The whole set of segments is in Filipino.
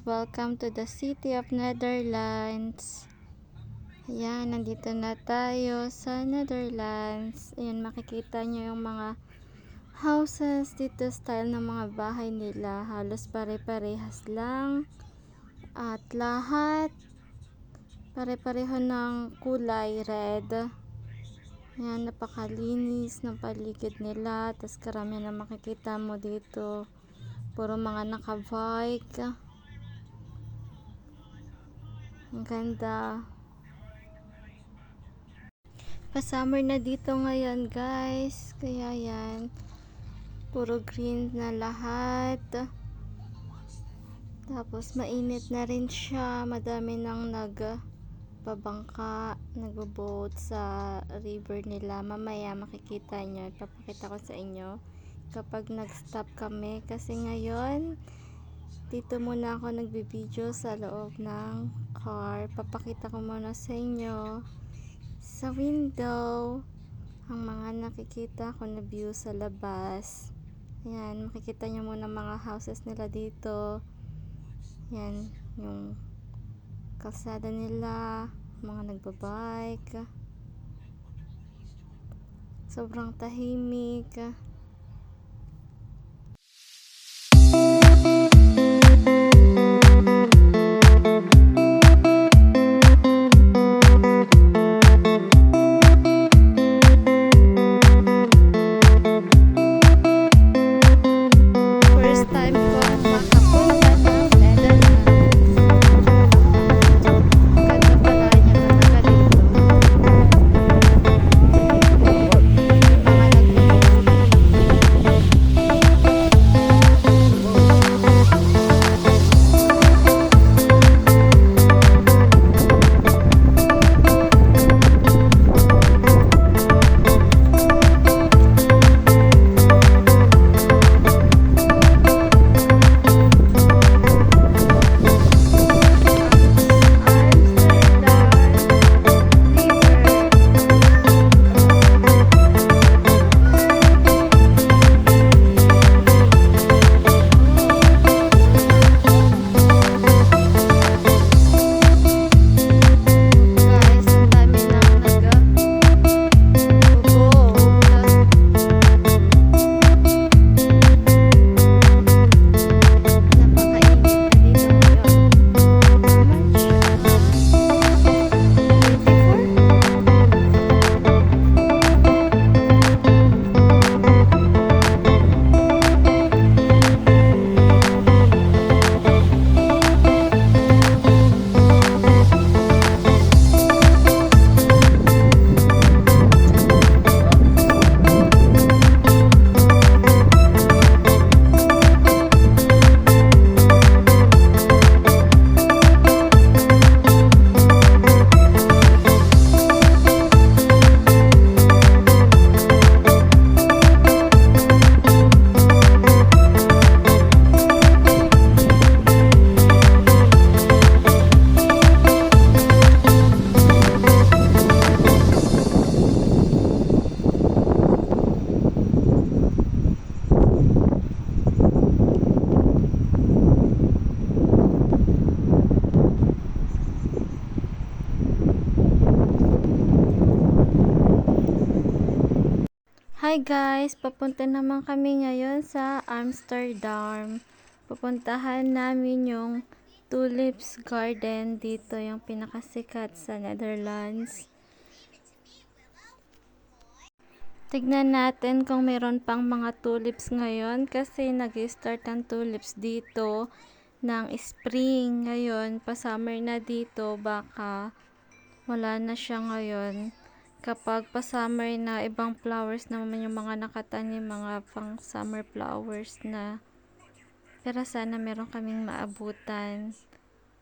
guys, welcome to the city of Netherlands. Ayan, nandito na tayo sa Netherlands. Ayan, makikita nyo yung mga houses dito, style ng mga bahay nila. Halos pare-parehas lang. At lahat pare-pareho ng kulay red. Ayan, napakalinis ng paligid nila. Tapos karamihan na makikita mo dito, puro mga naka-bike. Ang ganda. Pa-summer na dito ngayon guys. Kaya yan, puro green na lahat. Tapos mainit na rin siya. Madami nang nagbabangka, nagbo-boat sa river nila. Mamaya makikita nyo. Ipapakita ko sa inyo kapag nag-stop kami. Kasi ngayon dito muna ako nagbibideo sa loob ng car. Papakita ko muna sa inyo sa window ang mga nakikita ko na view sa labas. Ayan, makikita nyo muna mga houses nila dito. Ayan, yung kalsada nila, mga nagbabike. Sobrang tahimik. Hi guys, papunta naman kami ngayon sa Amsterdam. Pupuntahan namin yung Tulips Garden dito, yung pinakasikat sa Netherlands. Tignan natin kung meron pang mga tulips ngayon kasi nag-start ang tulips dito ng spring. Ngayon, pa-summer na dito, baka wala na siya ngayon. Kapag pa-summer na, ibang flowers naman yung mga nakatanim, mga pang summer flowers na. Pero sana meron kaming maabutan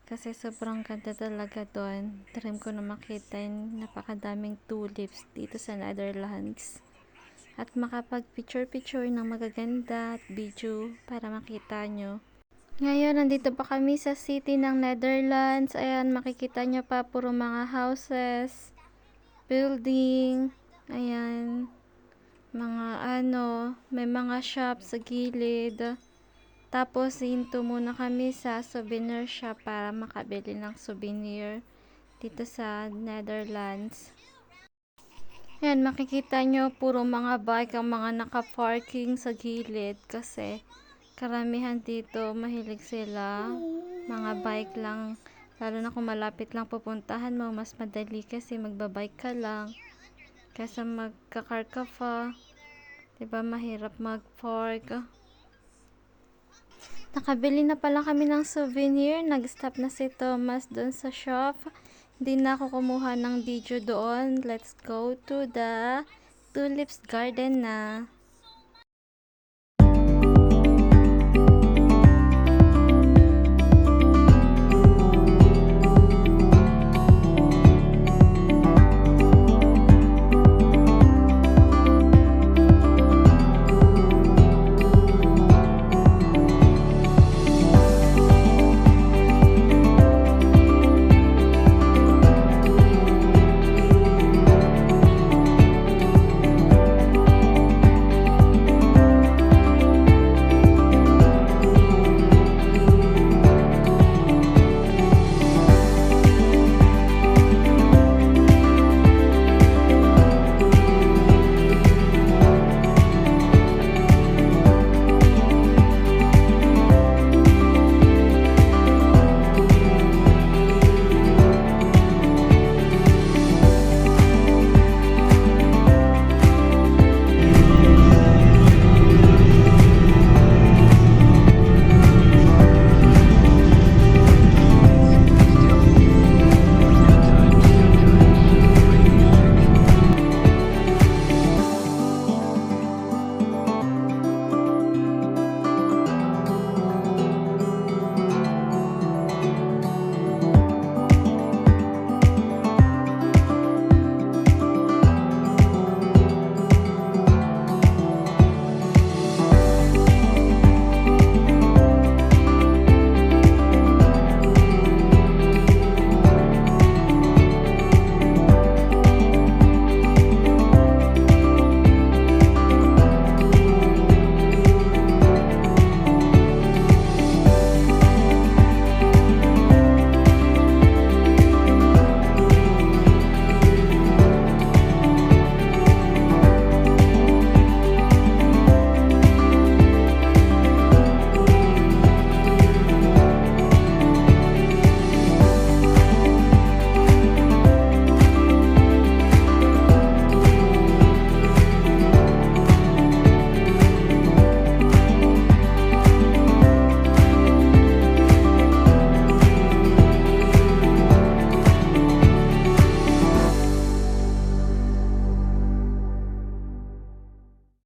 kasi sobrang ganda talaga doon. Dream ko na makita yung napakadaming tulips dito sa Netherlands at makapag picture ng magaganda at video para makita nyo. Ngayon, nandito pa kami sa city ng Netherlands. Ayan, makikita nyo pa puro mga houses, building, ayan, mga may mga shop sa gilid. Tapos, hinto muna kami sa souvenir shop para makabili ng souvenir dito sa Netherlands. Yan, makikita nyo, puro mga bike ang mga naka-parking sa gilid kasi karamihan dito, mahilig sila. Mga bike lang, lalo na kung malapit lang pupuntahan mo, mas madali kasi magbabike ka lang. Kaysa magka-car ka pa, diba mahirap mag-park. Nakabili na pala kami ng souvenir. Nag-stop na si Thomas doon sa shop. Hindi na ako kumuha ng video doon. Let's go to the Tulips Garden na.